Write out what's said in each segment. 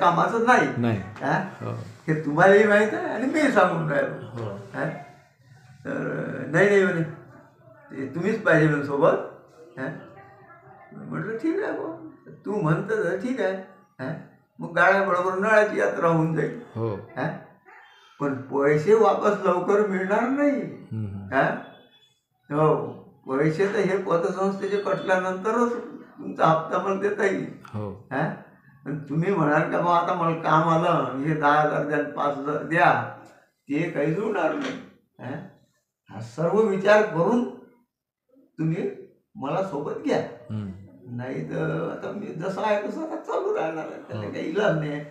कामाचं नाही. हे तुम्हालाही माहीत आहे आणि मी सांगून राहिलो. तर नाही म्हणे तुम्हीच पाहिजे म्हणे सोबत. म्हटलं ठीक आहे बा, तू म्हणतं तर ठीक आहे. मग गाड्या बरोबर नळाची यात्रा होऊन जाईल. पण पैसे वापस लवकर मिळणार नाही. हो, पैसे तर हे पतसंस्थेचे कटल्यानंतरच तुमचा हप्ता मला देता येईल. पण तुम्ही म्हणाल का बा आता मला काम आलं, हे 10,000 द्या 5,000 द्या, ते काही जुळणार नाही. हा सर्व विचार करून तुम्ही मला सोबत घ्या. नाही तर आता मी जसं आहे तसं आता चालू राहणार आहे, त्याला काही इलाज नाही.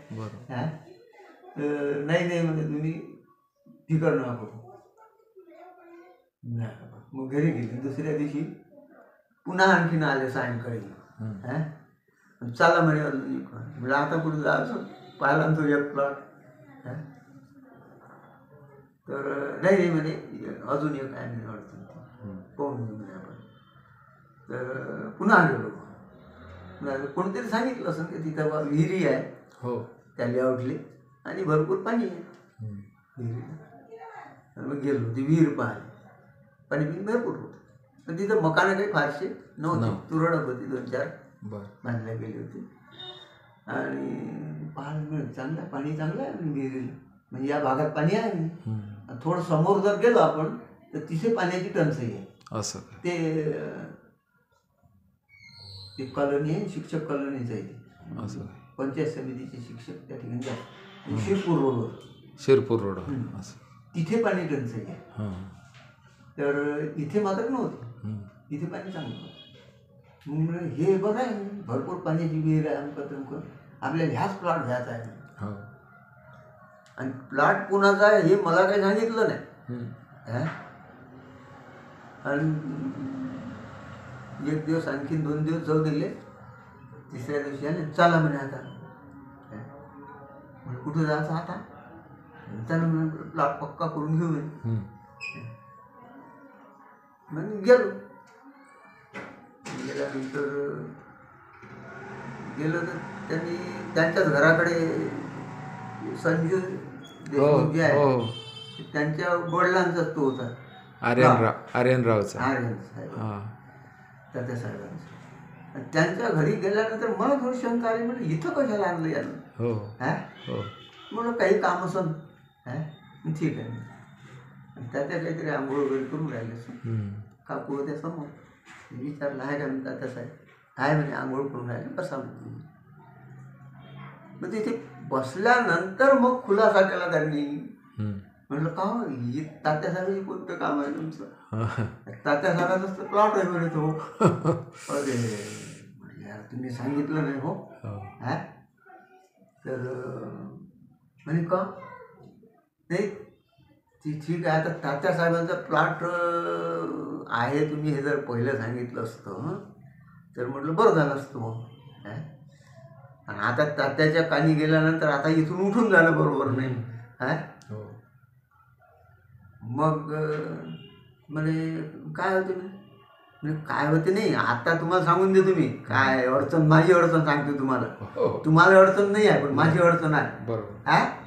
नाही म्हणजे तुम्ही फिकर नका करू. मग घरी गेली. दुसऱ्या दिवशी पुन्हा आणखीन आले सायंकाळी. चला म्हणे अजून एक म्हणजे आता कुठं जायचं, पाहिला तो एक प्लॉट. तर नाही म्हणे अजून एक आहे म्हणे अडचण, पाहून घेऊ म्हणे आपण. तर पुन्हा गेलो. कोणतरी सांगितलं असं की तिथं बा विहिरी आहे त्या लेआउटली आणि भरपूर पाणी आहे विहिरीला. मग गेलो ती विहीर पाहिली. पाणी भरपूर होतं. पण तिथं मकानं काही फारसे नव्हते, तुरळक होती 2-4 बांधल्या गेली होती. आणि पाहिलं चांगलं पाणी चांगलं आहे विहिरीला, म्हणजे या भागात पाणी आहे. थोडं समोर जर गेलो आपण तर तिथे पाण्याची टंचाई आहे. असं ते कॉलनी आहे, शिक्षक कॉलनीच आहे ती. असं पंचायत समितीचे शिक्षक त्या ठिकाणी जातात. शिरपूर रोड तिथे पाणी टंचाई आहे. तर इथे मात्र नव्हती, इथे पाणी चांगलं होतं. मग हे बरं आहे, भरपूर पाण्याची विहीर आहे, अमकं आपल्याला ह्याच प्लॉट घ्यायचा आहे. आणि प्लॉट कुणाचा आहे हे मला काही सांगितलं नाही. आणि एक दिवस आणखीन 2 दिवस जाऊ दिले. तिसऱ्या दिवशी आले, चला म्हणे आता. कुठं जायचं आता, चला म्हणे प्लॉट पक्का करून घेऊ म्हणे. मग गेलो. गेल्यानंतर गेलो तर त्यांनी त्यांच्याच घराकडे संजू देशमुख जे आहे त्यांच्या वडिलांचाच तो होता, आर्यनरावचा साहेब, तात्या साहेबांचा. त्यांच्या घरी गेल्यानंतर मला थोडी शंका आली, म्हणजे इथं कशाला आणलं यानं. म्हणून काही काम असं ठीक आहे. तात्या काहीतरी आंघोळ वगैरे करून राहिले. काकू होत्या समोर. विचारलं आहे का मी तात्या साहेब? आहे म्हणजे आंघोळ करून राहिले, बसा. मग तिथे बसल्यानंतर मग खुलासा केला त्यांनी. म्हटलं का तात्यासाहेबांची कोणतं काम आहे तुमचं? तात्यासाहेबांचाच तर प्लॉट आहे म्हणे तो. अरे यार तुम्ही सांगितलं नाही हो. तर म्हणे का नाही ती ठीक आहे. आता तात्यासाहेबांचा प्लॉट आहे, तुम्ही हे जर पहिलं सांगितलं असतं तर म्हटलं बरं झालं असतं मग. आणि आता तात्याच्या कानी गेल्यानंतर आता इथून उठून झालं बरोबर नाही. मग म्हणे काय होते म्हणजे काय होते नाही, आता तुम्हाला सांगून देतो मी काय अडचण, माझी अडचण सांगते तुम्हाला. तुम्हाला अडचण नाही आहे पण माझी अडचण आहे. बरोबर.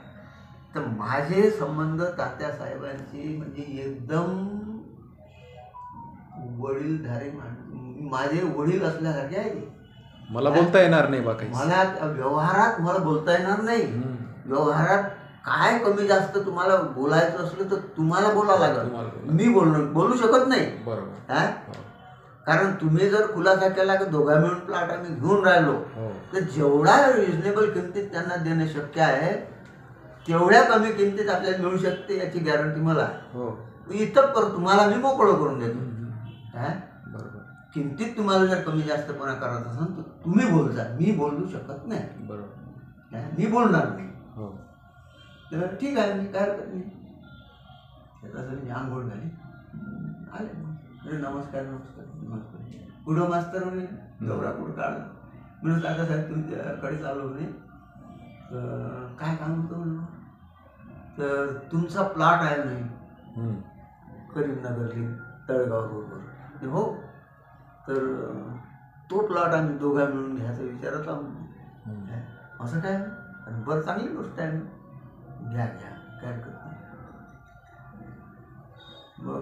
तर माझे संबंध तात्यासाहेबांची म्हणजे एकदम वडीलधारे, माझे वडील असल्यासारखे आहे. मला बोलता येणार नाही बाकी, मला व्यवहारात मला बोलता येणार नाही. व्यवहारात काय कमी जास्त तुम्हाला बोलायचं असलं तर तुम्हाला बोलावं लागेल, मी बोलू शकत नाही. बरोबर. कारण तुम्ही जर खुलासा केला की दोघा मिळून प्लॉट आम्ही घेऊन राहिलो तर जेवढा रिजनेबल किमतीत त्यांना देणं शक्य आहे तेवढ्या कमी किमतीत आपल्याला मिळू शकते याची गॅरंटी मला आहे. इथं पर तुम्हाला मी मोकळं करून देतो. किमतीत तुम्हाला जर कमी जास्तपणा करायचा असेल तर तुम्ही बोलता, मी बोलू शकत नाही. बरोबर. मी बोलणार नाही. तर ठीक आहे, मी काय हरकत नाही. त्याच्यासाठी आंघोळ झाली, आले नमस्कार नमस्कार नमस्कार. पुढं मास्तर म्हणे दौरा कुठं काढला म्हणून दादासाहेब तुमच्याकडे चालू म्हणे. काय काम होतं म्हणून, तर तुमचा प्लॉट आहे नाही करीमनगरली तळगाव रोडवर. हो, तर तो प्लॉट आम्ही दोघा मिळून घ्यायचा विचारात आहोत. असं काय आणि बरं चांगली गोष्ट आहे, घ्या घ्या काय हरकत नाही. मग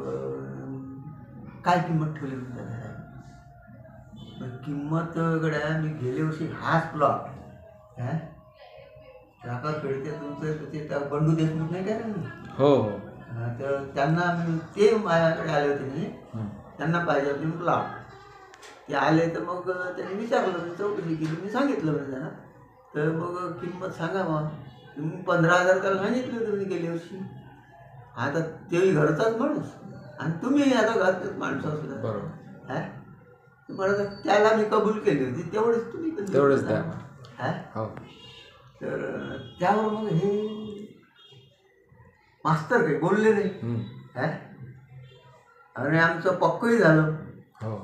काय किंमत ठेवली मी त्या घराला? किंमत गड्या मी गेल्या वर्षी हाच प्लॉट टाका खेळते तुमचं ते त्या बंडू देशमुख नाही काय ना, हो हो तर त्यांना ते माझ्याकडे आले होते मी, त्यांना पाहिजे होते प्लॉट. ते आले तर मग त्यांनी विचारलं, मी चौकशी केली, मी सांगितलं म्हणजे त्यांना. तर मग किंमत सांगा मग. तुम्ही 15,000 त्याला सांगितलं होतं मी गेल्या वर्षी. आता तेही घरचाच माणूस आणि तुम्ही आता घरचंच माणसं असलं बरोबर. तुम्हाला त्याला मी कबूल केली होती, तेवढेच तुम्ही तेवढेच द्या. हो. तर त्यावर मग हे मास्तर काही बोलले नाही. आणि आमचं पक्कही झालं. हो.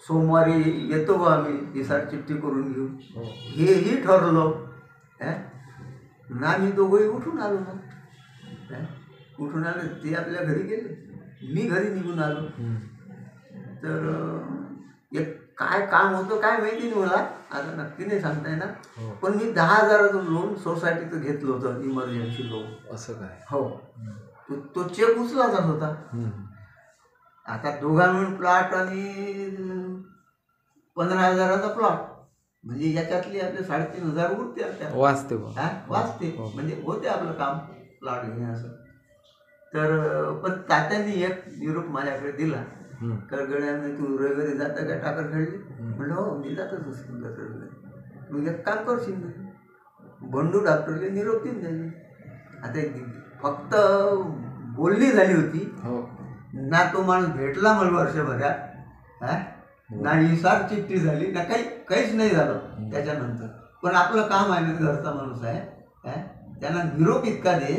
सोमवारी येतो बा आम्ही दिसाड चिठ्ठी करून घेऊ, हेही ठरलं. आम्ही दोघंही उठून आलो मग. उठून आलो, ते आपल्या घरी गेले, मी घरी निघून आलो. तर एक काय काम होतं काय माहिती नाही मला, आता नक्की नाही सांगता येणार. पण मी 10,000चं लोन सोसायटीचं घेतलं होतं, इमर्जन्सी लोन. असं काय? हो. तो चेक उचलाचाच होता. आता दोघा मिळून प्लॉट आणि 15,000चा प्लॉट, म्हणजे याच्यातली आपले 3,500 उरते वाचते वाचते, म्हणजे होते आपलं काम प्लॉट घेण्याचं. तर पण तात्यांनी एक निरोप माझ्याकडे दिला, कडगड्याने तू रविवारी जाता का टाकर खेळली? म्हणलं हो मी जातच असतो रविवारी. मग एक काम करशील, बंडू डॉक्टरले निरोप देऊन द्यायला. आता फक्त बोलणी झाली होती ना, तो माणूस भेटला मला वर्षभरात, ना इसार चिठ्ठी झाली ना, काहीच नाही झालं त्याच्यानंतर. पण आपलं काम आहे, घरचा माणूस आहे, त्यांना निरोप इतका दे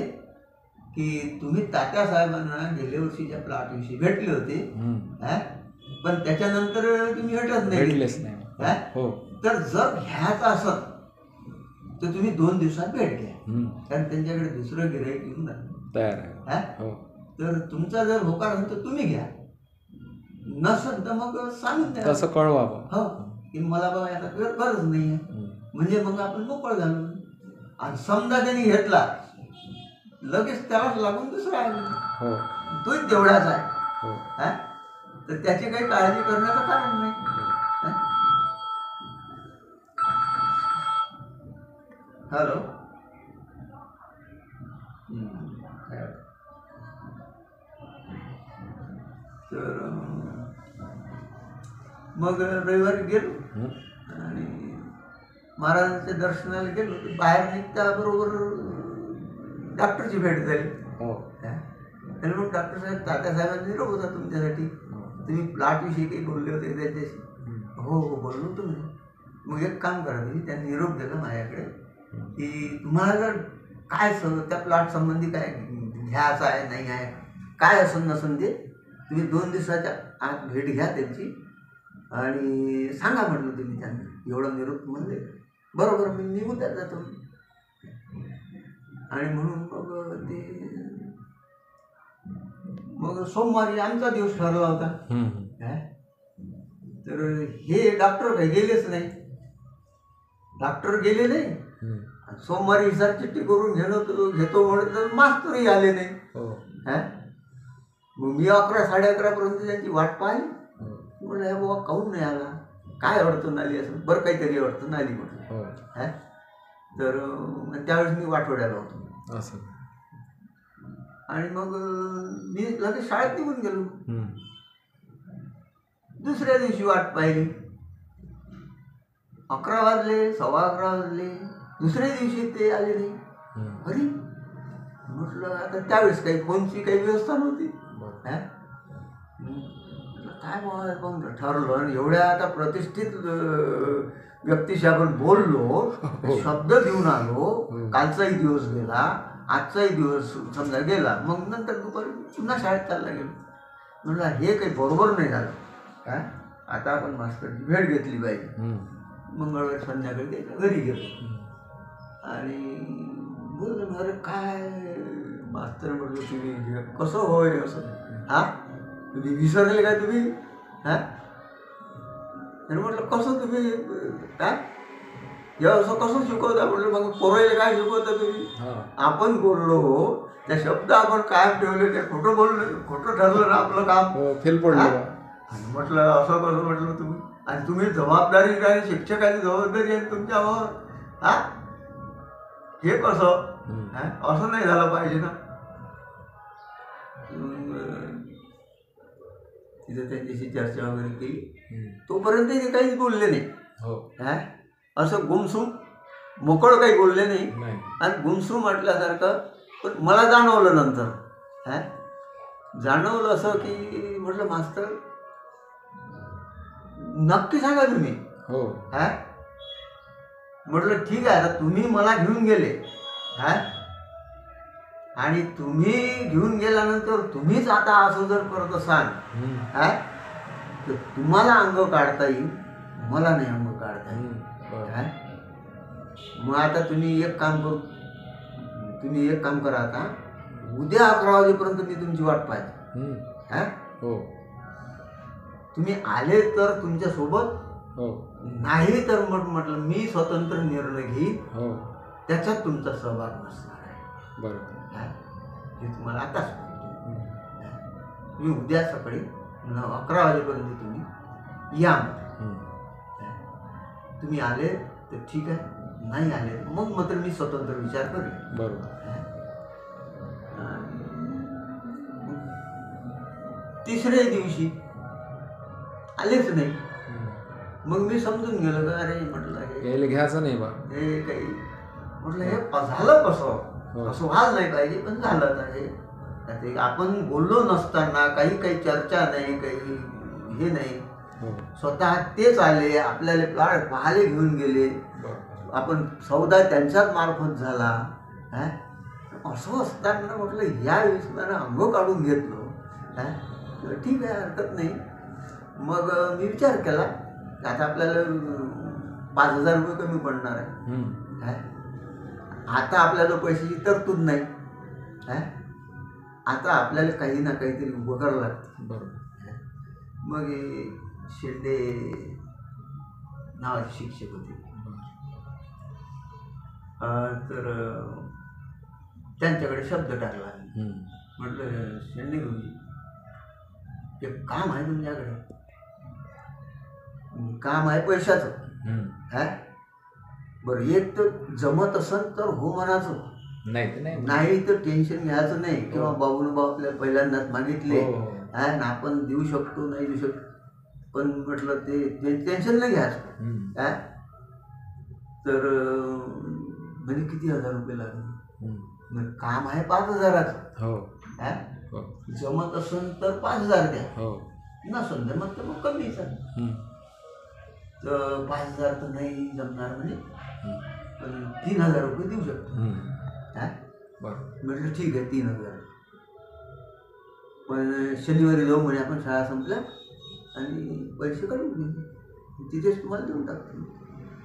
की तुम्ही तात्या साहेबांना गेल्या वर्षीच्या प्लॉटविषयी भेटले होते, पण त्याच्यानंतर तुम्ही भेटलेच नाही. तर जर घ्यायचं असत तर तुम्ही 2 दिवसात भेट घ्या, कारण त्यांच्याकडे दुसरं गिऱ्हाईक येऊन तयार आहे. तर तुमचा जर होकार असेल तर तुम्ही घ्या, नसेल तर मग सांगून द्या, तसं कळवा हो की मला बाबा आता गरज नाही आहे, म्हणजे मग आपण मोकळ झालो. आणि समजा त्यांनी घेतला, लगेच त्यालाच लागून दुसरा आहे, तोही तेवढाच आहे. तर त्याची काही काळजी करण्याचं कारण नाही. हॅलो. तर मग रविवारी गेलो आणि महाराजांच्या दर्शनाला गेलो. बाहेर निघता बरोबर डॉक्टरची भेट झाली. आणि मग डॉक्टर साहेब, तात्यासाहेबांचा निरोप होता तुमच्यासाठी, तुम्ही प्लॉटविषयी काही बोलले होते त्याच्याशी? हो हो बोललो तुम्ही. मग एक काम करा, तुम्ही त्यांनी निरोप दिला माझ्याकडे की तुम्हाला जर काय त्या प्लॉट संबंधी काय घ्यायचं आहे नाही आहे, काय असं नसून ते तुम्ही 2 दिवसाच्या आत भेट घ्या त्यांची आणि सांगा म्हटलं तुम्ही त्यांना. एवढं निरोप म्हणले, बरोबर मी निघून त्यात जातो. आणि म्हणून मग सोमवारी आमचा दिवस ठरला होता. तर हे डॉक्टर काही गेलेच नाही, डॉक्टर गेले नाही. सोमवारी हिसाब चिठ्ठी करून घेतो म्हणत तर मास्तरही आले नाही. मग मी 11, 11:30 पर्यंत त्यांची वाट पाहिली. म्हणलं हे बाबा काहून नाही आला, काय अडचण आली असं, बरं काहीतरी अडचण आली म्हटलं. तर त्यावेळेस मी वाटवड्याला होतो असं. आणि मग मी लगेच शाळेत निघून गेलो. दुसऱ्या दिवशी वाट पाहिली, 11 वाजले, 11:15 वाजले, दुसऱ्या दिवशी ते आले नाही. अरे म्हटलं आता त्यावेळेस काही फोनची काही व्यवस्था नव्हती. काय मग ठरलं, आणि एवढ्या आता प्रतिष्ठित व्यक्तीशी आपण बोललो, शब्द देऊन आलो, कालचाही दिवस गेला, आजचाही दिवस समजा गेला, मग नंतर दुपारी पुन्हा शाळेत चालला गेलो. म्हणलं हे काही बरोबर नाही झालं. काय आता आपण मास्तरची भेट घेतली पाहिजे. मंगळवारी संध्याकाळी त्याच्या घरी गेलो आणि बोललो, अरे काय मास्तर म्हटलं तुम्ही कसं होय असं, तुम्ही विसरले काय तुम्ही? तर म्हटलं कसं तुम्ही काय हे असं कसं शिकवता म्हटलं. मग पोरायला काय शिकवता तुम्ही? आपण बोललो हो त्या शब्द आपण कायम ठेवले, ते खोटं बोललं, खोटं ठरलं ना आपलं काम, फेल पडलं. आणि म्हटलं असं कसं म्हटलं तुम्ही, आणि तुम्ही जबाबदारी काय, शिक्षकाची जबाबदारी आहे तुमच्यावर. हा हे कसं? असं नाही झालं पाहिजे ना. तिथं त्यांच्याशी चर्चा वगैरे केली. तोपर्यंत ते काहीच बोलले नाही. असं गुमसूम मोकळं काही बोलले नाही. आणि गुमसूम म्हटल्यासारखं. पण मला जाणवलं नंतर, जाणवलं असं की म्हटलं मास्तर नक्की सांगा तुम्ही. म्हटलं ठीक आहे, आता तुम्ही मला घेऊन गेले, आणि तुम्ही घेऊन गेल्यानंतर तुम्हीच आता असं जर करत असाल तर तुम्हाला अंग काढता येईल, मला नाही अंग काढता येईल. मग आता तुम्ही एक काम करा. आता उद्या 11 वाजेपर्यंत मी तुमची वाट पाहिजे. तुम्ही आले तर तुमच्या सोबत, नाही तर म्हटलं मी स्वतंत्र निर्णय घेईन, त्याच्यात तुमचा सहभाग नसणार आहे. बरोबर. हे तुम्हाला आताच तुम्ही उद्या सकाळी 11 वाजेपर्यंत तुम्ही या. तुम्ही आले तर ठीक आहे, नाही आले मग मात्र मी स्वतंत्र विचार करेन. बरोबर. तिसऱ्या दिवशी आलेच नाही. मग मी समजून गेलो का अरे म्हटलं हे घ्यायचं नाही बा, हे काही म्हटलं हे झालं कसं, असं व्हायला नाही पाहिजे, पण झालं आहे. आपण बोललो नसताना काही चर्चा नाही, काही हे नाही, स्वतः तेच आले, आपल्याला प्लॉट पाहायला घेऊन गेले, आपण सौदा त्यांच्याच मार्फत झाला. असं असताना म्हटलं या विषयानं अंग काढून घेतलं. ठीक आहे, हरकत नाही. मग मी विचार केला आता आपल्याला 5,000 रुपये कमी पडणार आहे. आता आपल्याला पैशाची तरतूद नाही. आता आपल्याला काही ना काहीतरी उभं करावं लागतं. मग शेंडे नावाचे शिक्षक होते, तर त्यांच्याकडे शब्द टाकला. म्हटलं शेंडे गुरुजी, एक काम आहे तुमच्याकडे. काम आहे पैशाचं. बरं, एक तर जमत असेल तर हो म्हणायचं, नाही तर टेन्शन घ्यायचं नाही. किंवा बाबून भाऊ आपल्याला पहिल्यांदाच मागितले, आपण देऊ शकतो, नाही देऊ शकतो, पण म्हटलं ते टेन्शन नाही घ्यायचं. तर म्हणजे किती 1,000 रुपये लागले. काम आहे 5,000चं. जमत असेल तर 5,000 द्या, नसेल जमत तर मग कमीच. तर 5,000 तर नाही जमणार म्हणे, पण 3,000 रुपये देऊ शकतो. म्हटलं ठीक आहे 3,000. पण शनिवारी जाऊ म्हणे आपण, शाळा संपल्या आणि पैसे काढून घेऊ, तिथेच तुम्हाला देऊन टाकतो.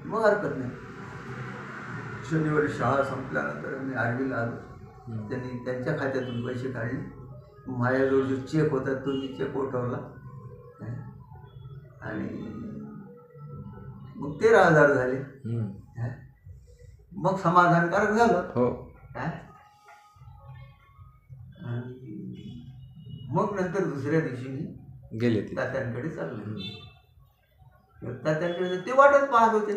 मग हरकत नाही. शनिवारी शाळा संपल्यानंतर मी आर्मीला आलो. त्यांनी त्यांच्या खात्यातून पैसे काढले. माझ्याजवळ जो चेक होता तो मी चेक उठवला आणि मग 13,000 झाले. मग समाधानकारक झालं. मग नंतर दुसऱ्या दिवशी मी गेले तात्यांकडे चालले. तात्यांकडे ते वाटच पाहत होते.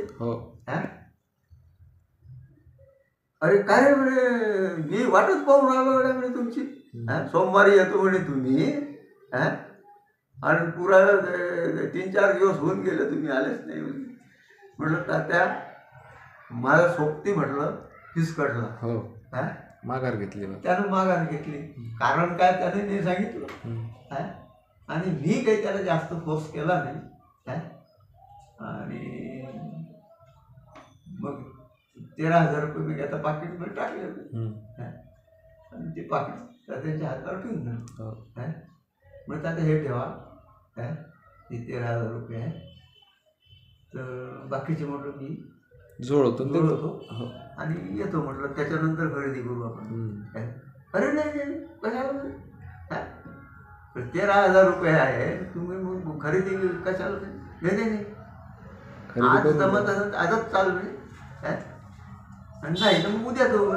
अरे काय म्हणे, मी वाटच पाहून राहिलो म्हणे तुमची. सोमवारी येतो म्हणे तुम्ही, आणि पुरा 3-4 दिवस होऊन गेले तुम्ही आलेच नाही. म्हटलं तात्या माझा सोबती म्हटलं फिसकटला. माघार घेतली. त्यानं माघार घेतली. कारण काय त्याने नाही सांगितलं, आणि मी काही त्याला जास्त फोर्स केला नाही. आणि मग 13,000 रुपये मी आता पाकिटमध्ये टाकले होते, आणि ते पाकिट त्यांच्या हातावर ठेवून दिलं. मग आता हे ठेवा, हे 13,000 रुपये आहे, तर बाकीचे म्हटलं मी जोडवतो आणि येतो म्हटलं, त्याच्यानंतर खरेदी करू आपण. अरे नाही कशाला, 13,000 रुपये आहे, तुम्ही मग खरेदी कशाला. नाही आज जमत असं आजच चालू नाही. काय आणि नाही तर मग उद्या करू.